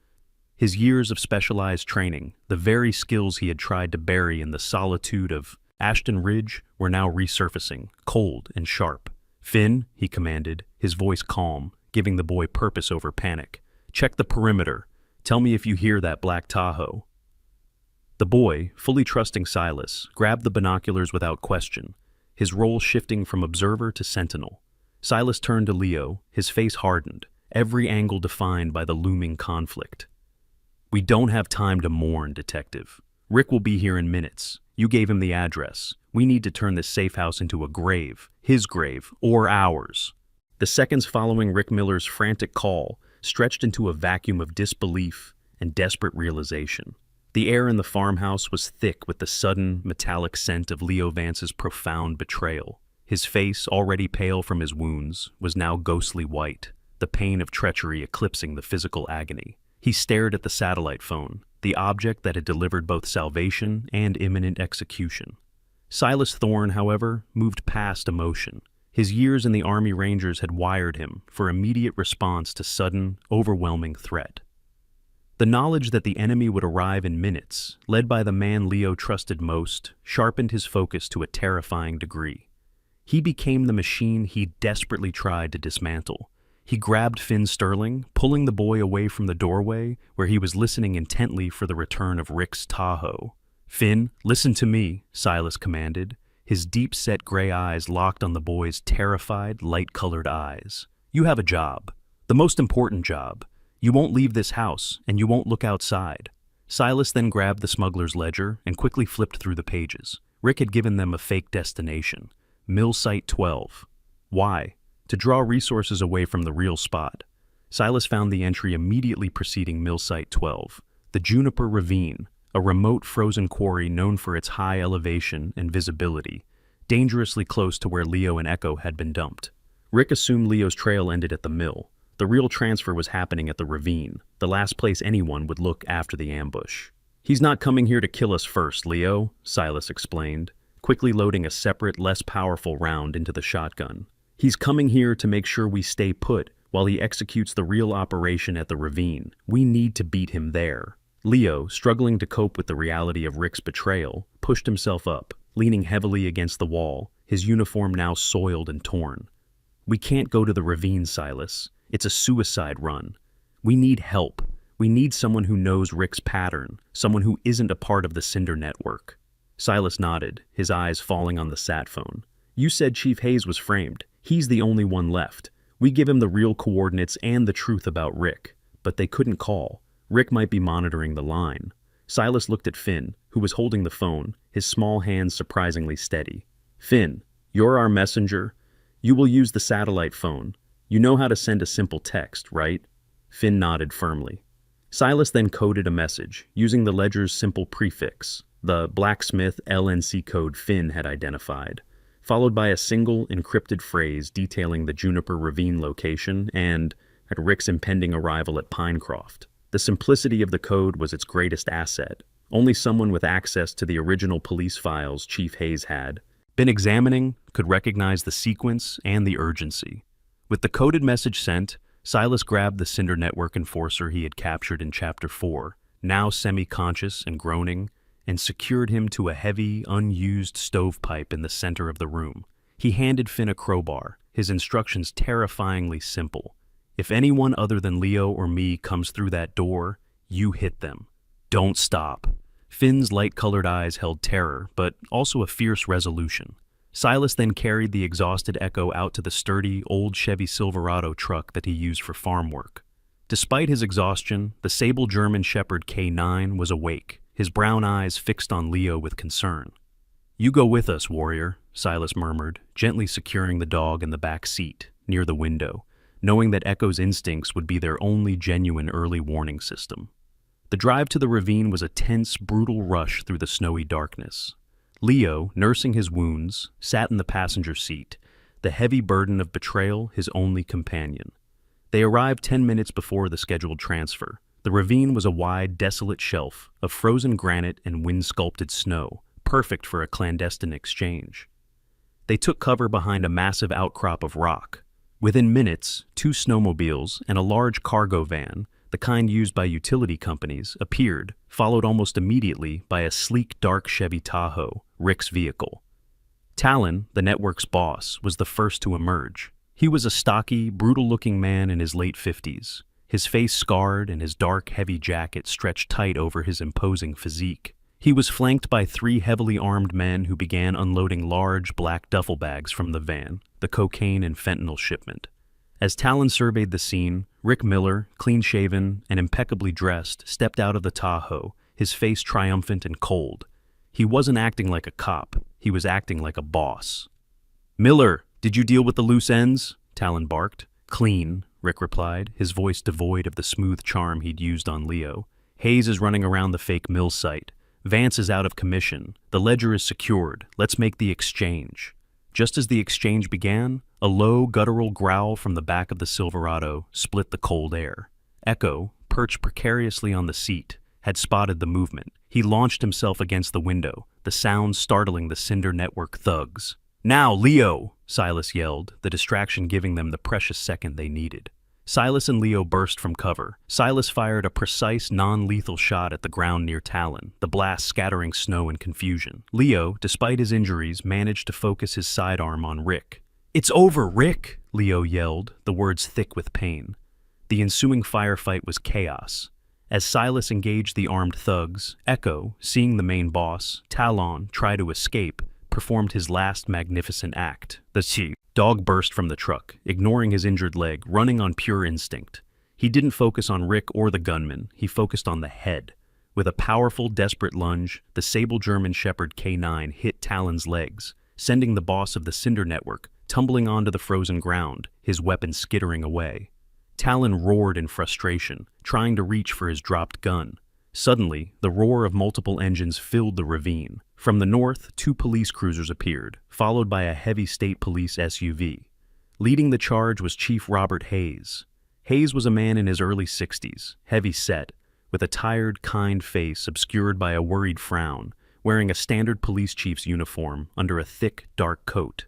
His years of specialized training, the very skills he had tried to bury in the solitude of Ashton Ridge, were now resurfacing, cold and sharp. "Finn," he commanded, his voice calm, giving the boy purpose over panic. "Check the perimeter. Tell me if you hear that black Tahoe." The boy, fully trusting Silas, grabbed the binoculars without question, his role shifting from observer to sentinel. Silas turned to Leo, his face hardened, every angle defined by the looming conflict. "We don't have time to mourn, detective. Rick will be here in minutes. You gave him the address. We need to turn this safe house into a grave, his grave, or ours." The seconds following Rick Miller's frantic call stretched into a vacuum of disbelief and desperate realization. The air in the farmhouse was thick with the sudden, metallic scent of Leo Vance's profound betrayal. His face, already pale from his wounds, was now ghostly white, the pain of treachery eclipsing the physical agony. He stared at the satellite phone, the object that had delivered both salvation and imminent execution. Silas Thorne, however, moved past emotion. His years in the Army Rangers had wired him for immediate response to sudden, overwhelming threat. The knowledge that the enemy would arrive in minutes, led by the man Leo trusted most, sharpened his focus to a terrifying degree. He became the machine he desperately tried to dismantle. He grabbed Finn Sterling, pulling the boy away from the doorway, where he was listening intently for the return of Rick's Tahoe. "Finn, listen to me," Silas commanded, his deep-set gray eyes locked on the boy's terrified, light-colored eyes. "You have a job. The most important job. You won't leave this house, and you won't look outside." Silas then grabbed the smuggler's ledger and quickly flipped through the pages. Rick had given them a fake destination, Mill Site 12. Why? To draw resources away from the real spot. Silas found the entry immediately preceding Mill Site 12, the Juniper Ravine, a remote frozen quarry known for its high elevation and visibility, dangerously close to where Leo and Echo had been dumped. Rick assumed Leo's trail ended at the mill. The real transfer was happening at the ravine, the last place anyone would look after the ambush. "He's not coming here to kill us first, Leo," Silas explained, quickly loading a separate, less powerful round into the shotgun. "He's coming here to make sure we stay put while he executes the real operation at the ravine. We need to beat him there." Leo, struggling to cope with the reality of Rick's betrayal, pushed himself up, leaning heavily against the wall, his uniform now soiled and torn. "We can't go to the ravine, Silas. It's a suicide run. We need help. We need someone who knows Rick's pattern, someone who isn't a part of the Cinder network." Silas nodded, his eyes falling on the sat phone. "You said Chief Hayes was framed. He's the only one left. We give him the real coordinates and the truth about Rick. But they couldn't call. Rick might be monitoring the line." Silas looked at Finn, who was holding the phone, his small hands surprisingly steady. "Finn, you're our messenger. You will use the satellite phone. You know how to send a simple text, right?" Finn nodded firmly. Silas then coded a message, using the ledger's simple prefix, the blacksmith LNC code Finn had identified, followed by a single encrypted phrase detailing the Juniper Ravine location and at Rick's impending arrival at Pinecroft. The simplicity of the code was its greatest asset. Only someone with access to the original police files Chief Hayes had been examining could recognize the sequence and the urgency. With the coded message sent, Silas grabbed the Cinder Network enforcer he had captured in Chapter 4, now semi-conscious and groaning, and secured him to a heavy, unused stovepipe in the center of the room. He handed Finn a crowbar, his instructions terrifyingly simple. "If anyone other than Leo or me comes through that door, you hit them. Don't stop." Finn's light-colored eyes held terror, but also a fierce resolution. Silas then carried the exhausted Echo out to the sturdy, old Chevy Silverado truck that he used for farm work. Despite his exhaustion, the sable German Shepherd K9 was awake, his brown eyes fixed on Leo with concern. "You go with us, warrior," Silas murmured, gently securing the dog in the back seat, near the window, knowing that Echo's instincts would be their only genuine early warning system. The drive to the ravine was a tense, brutal rush through the snowy darkness. Leo, nursing his wounds, sat in the passenger seat, the heavy burden of betrayal his only companion. They arrived 10 minutes before the scheduled transfer. The ravine was a wide, desolate shelf of frozen granite and wind-sculpted snow, perfect for a clandestine exchange. They took cover behind a massive outcrop of rock. Within minutes, 2 snowmobiles and a large cargo van, the kind used by utility companies, appeared, followed almost immediately by a sleek, dark Chevy Tahoe, Rick's vehicle. Talon, the network's boss, was the first to emerge. He was a stocky, brutal-looking man in his late 50s, his face scarred and his dark, heavy jacket stretched tight over his imposing physique. He was flanked by 3 heavily armed men who began unloading large, black duffel bags from the van, the cocaine and fentanyl shipment. As Talon surveyed the scene, Rick Miller, clean-shaven and impeccably dressed, stepped out of the Tahoe, his face triumphant and cold. He wasn't acting like a cop, he was acting like a boss. "Miller, did you deal with the loose ends?" Talon barked. "Clean," Rick replied, his voice devoid of the smooth charm he'd used on Leo. "Hayes is running around the fake mill site. Vance is out of commission. The ledger is secured. Let's make the exchange." Just as the exchange began, a low, guttural growl from the back of the Silverado split the cold air. Echo, perched precariously on the seat, had spotted the movement. He launched himself against the window, the sound startling the Cinder Network thugs. "Now, Leo!" Silas yelled, the distraction giving them the precious second they needed. Silas and Leo burst from cover. Silas fired a precise, non-lethal shot at the ground near Talon, the blast scattering snow and confusion. Leo, despite his injuries, managed to focus his sidearm on Rick. "It's over, Rick!" Leo yelled, the words thick with pain. The ensuing firefight was chaos. As Silas engaged the armed thugs, Echo, seeing the main boss, Talon, try to escape, performed his last magnificent act. The dog burst from the truck, ignoring his injured leg, running on pure instinct. He didn't focus on Rick or the gunman, he focused on the head. With a powerful, desperate lunge, the sable German Shepherd K9 hit Talon's legs, sending the boss of the Cinder Network tumbling onto the frozen ground, his weapon skittering away. Talon roared in frustration, trying to reach for his dropped gun. Suddenly, the roar of multiple engines filled the ravine. From the north, 2 police cruisers appeared, followed by a heavy state police SUV. Leading the charge was Chief Robert Hayes. Hayes was a man in his early 60s, heavy-set, with a tired, kind face obscured by a worried frown, wearing a standard police chief's uniform under a thick, dark coat.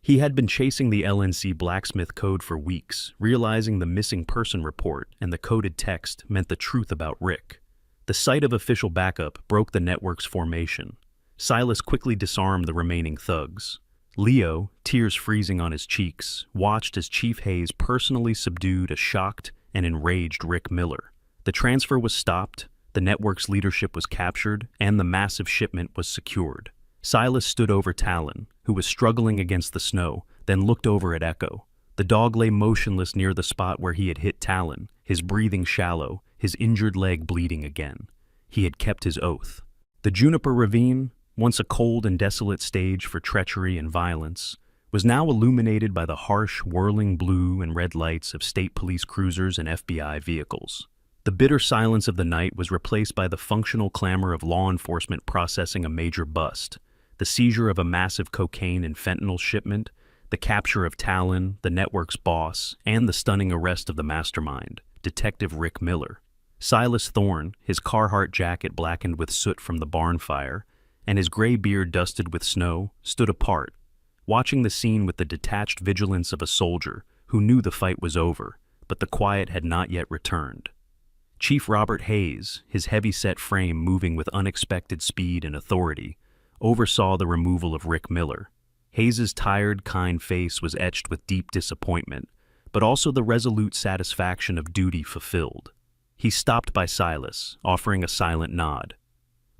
He had been chasing the LNC blacksmith code for weeks, realizing the missing person report and the coded text meant the truth about Rick. The sight of official backup broke the network's formation. Silas quickly disarmed the remaining thugs. Leo, tears freezing on his cheeks, watched as Chief Hayes personally subdued a shocked and enraged Rick Miller. The transfer was stopped, the network's leadership was captured, and the massive shipment was secured. Silas stood over Talon, who was struggling against the snow, then looked over at Echo. The dog lay motionless near the spot where he had hit Talon, his breathing shallow, his injured leg bleeding again. He had kept his oath. The Juniper Ravine, once a cold and desolate stage for treachery and violence, was now illuminated by the harsh, whirling blue and red lights of state police cruisers and FBI vehicles. The bitter silence of the night was replaced by the functional clamor of law enforcement processing a major bust, the seizure of a massive cocaine and fentanyl shipment, the capture of Talon, the network's boss, and the stunning arrest of the mastermind, Detective Rick Miller. Silas Thorne, his Carhartt jacket blackened with soot from the barn fire, and his gray beard dusted with snow, stood apart, watching the scene with the detached vigilance of a soldier who knew the fight was over, but the quiet had not yet returned. Chief Robert Hayes, his heavy-set frame moving with unexpected speed and authority, oversaw the removal of Rick Miller. Hayes's tired, kind face was etched with deep disappointment, but also the resolute satisfaction of duty fulfilled. He stopped by Silas, offering a silent nod.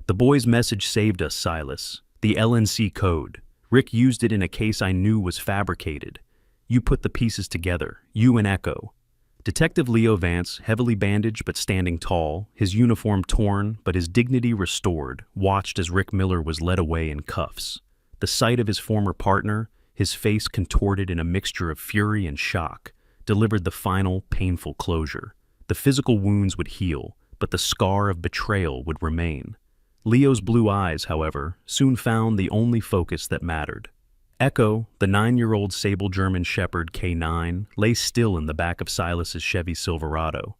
"The boy's message saved us, Silas. The LNC code. Rick used it in a case I knew was fabricated. You put the pieces together, you and Echo." Detective Leo Vance, heavily bandaged but standing tall, his uniform torn but his dignity restored, watched as Rick Miller was led away in cuffs. The sight of his former partner, his face contorted in a mixture of fury and shock, delivered the final, painful closure. The physical wounds would heal, but the scar of betrayal would remain. Leo's blue eyes, however, soon found the only focus that mattered. Echo, the 9-year-old sable German Shepherd K9, lay still in the back of Silas's Chevy Silverado.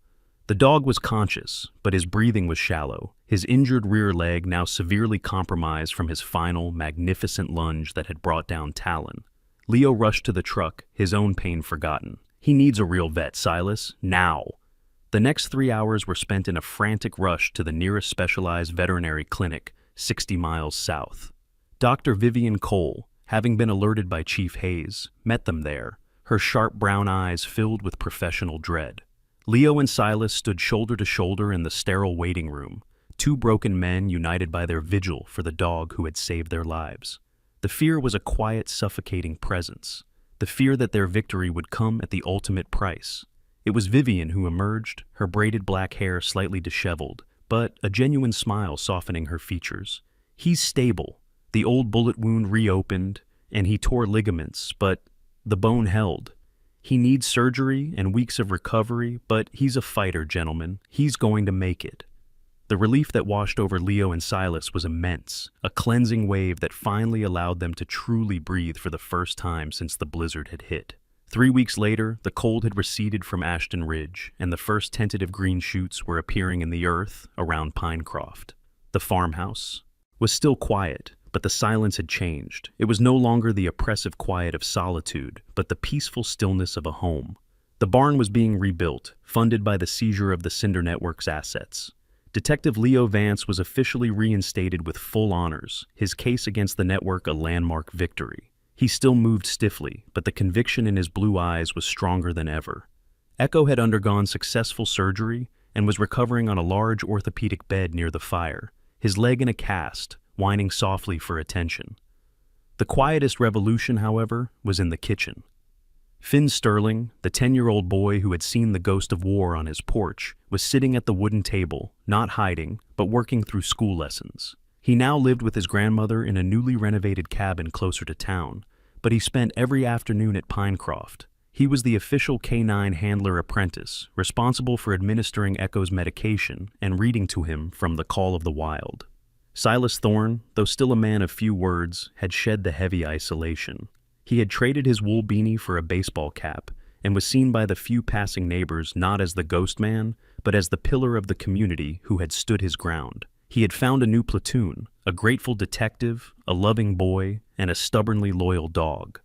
The dog was conscious, but his breathing was shallow, his injured rear leg now severely compromised from his final, magnificent lunge that had brought down Talon. Leo rushed to the truck, his own pain forgotten. "He needs a real vet, Silas, now." The next 3 hours were spent in a frantic rush to the nearest specialized veterinary clinic, 60 miles south. Dr. Vivian Cole, having been alerted by Chief Hayes, met them there, her sharp brown eyes filled with professional dread. Leo and Silas stood shoulder to shoulder in the sterile waiting room, two broken men united by their vigil for the dog who had saved their lives. The fear was a quiet, suffocating presence, the fear that their victory would come at the ultimate price. It was Vivian who emerged, her braided black hair slightly disheveled, but a genuine smile softening her features. "He's stable. The old bullet wound reopened, and he tore ligaments, but the bone held. He needs surgery and weeks of recovery, but he's a fighter, gentlemen. He's going to make it." The relief that washed over Leo and Silas was immense, a cleansing wave that finally allowed them to truly breathe for the first time since the blizzard had hit. 3 weeks later, the cold had receded from Ashton Ridge, and the first tentative green shoots were appearing in the earth around Pinecroft. The farmhouse was still quiet, but the silence had changed. It was no longer the oppressive quiet of solitude, but the peaceful stillness of a home. The barn was being rebuilt, funded by the seizure of the Cinder Network's assets. Detective Leo Vance was officially reinstated with full honors, his case against the network a landmark victory. He still moved stiffly, but the conviction in his blue eyes was stronger than ever. Echo had undergone successful surgery and was recovering on a large orthopedic bed near the fire, his leg in a cast, whining softly for attention. The quietest revolution, however, was in the kitchen. Finn Sterling, the 10-year-old boy who had seen the ghost of war on his porch, was sitting at the wooden table, not hiding, but working through school lessons. He now lived with his grandmother in a newly renovated cabin closer to town, but he spent every afternoon at Pinecroft. He was the official K9 handler apprentice, responsible for administering Echo's medication and reading to him from The Call of the Wild. Silas Thorne, though still a man of few words, had shed the heavy isolation. He had traded his wool beanie for a baseball cap and was seen by the few passing neighbors not as the ghost man, but as the pillar of the community who had stood his ground. He had found a new platoon, a grateful detective, a loving boy, and a stubbornly loyal dog.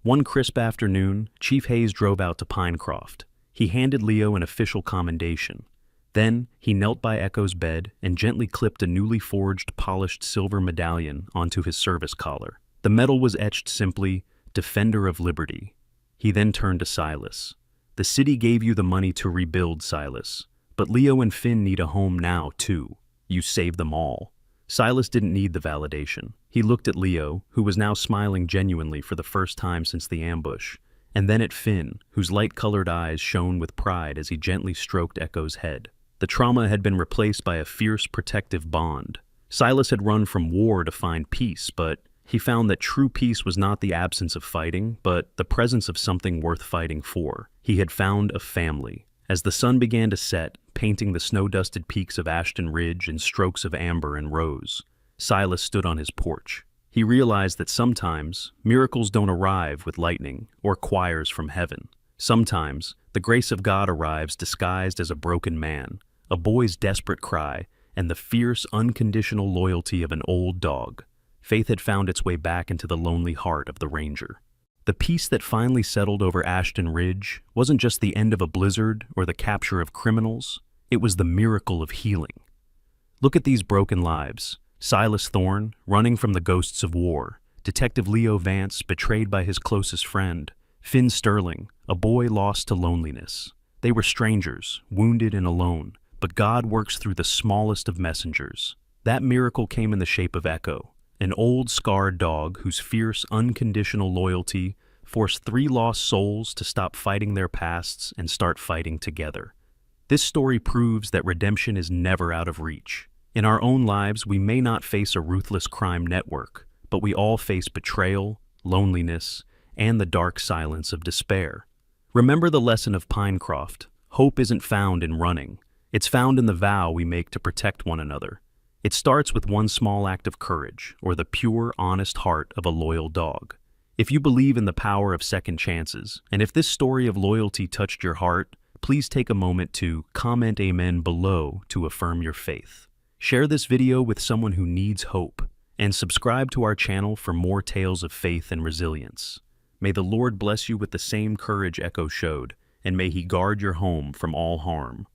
One crisp afternoon, Chief Hayes drove out to Pinecroft. He handed Leo an official commendation. Then, he knelt by Echo's bed and gently clipped a newly forged, polished silver medallion onto his service collar. The medal was etched simply, Defender of Liberty. He then turned to Silas. The city gave you the money to rebuild, Silas. But Leo and Finn need a home now, too. You saved them all. Silas didn't need the validation. He looked at Leo, who was now smiling genuinely for the first time since the ambush, and then at Finn, whose light-colored eyes shone with pride as he gently stroked Echo's head. The trauma had been replaced by a fierce protective bond. Silas had run from war to find peace, but he found that true peace was not the absence of fighting, but the presence of something worth fighting for. He had found a family. As the sun began to set, painting the snow-dusted peaks of Ashton Ridge in strokes of amber and rose, Silas stood on his porch. He realized that sometimes miracles don't arrive with lightning or choirs from heaven. Sometimes the grace of God arrives disguised as a broken man, a boy's desperate cry, and the fierce, unconditional loyalty of an old dog. Faith had found its way back into the lonely heart of the ranger. The peace that finally settled over Ashton Ridge wasn't just the end of a blizzard or the capture of criminals, it was the miracle of healing. Look at these broken lives. Silas Thorne, running from the ghosts of war, Detective Leo Vance, betrayed by his closest friend, Finn Sterling, a boy lost to loneliness. They were strangers, wounded and alone, but God works through the smallest of messengers. That miracle came in the shape of Echo, an old, scarred dog whose fierce, unconditional loyalty forced 3 lost souls to stop fighting their pasts and start fighting together. This story proves that redemption is never out of reach. In our own lives, we may not face a ruthless crime network, but we all face betrayal, loneliness, and the dark silence of despair. Remember the lesson of Pinecroft. Hope isn't found in running. It's found in the vow we make to protect one another. It starts with one small act of courage, or the pure, honest heart of a loyal dog. If you believe in the power of second chances, and if this story of loyalty touched your heart, please take a moment to comment amen below to affirm your faith. Share this video with someone who needs hope, and subscribe to our channel for more tales of faith and resilience. May the Lord bless you with the same courage Echo showed, and may He guard your home from all harm.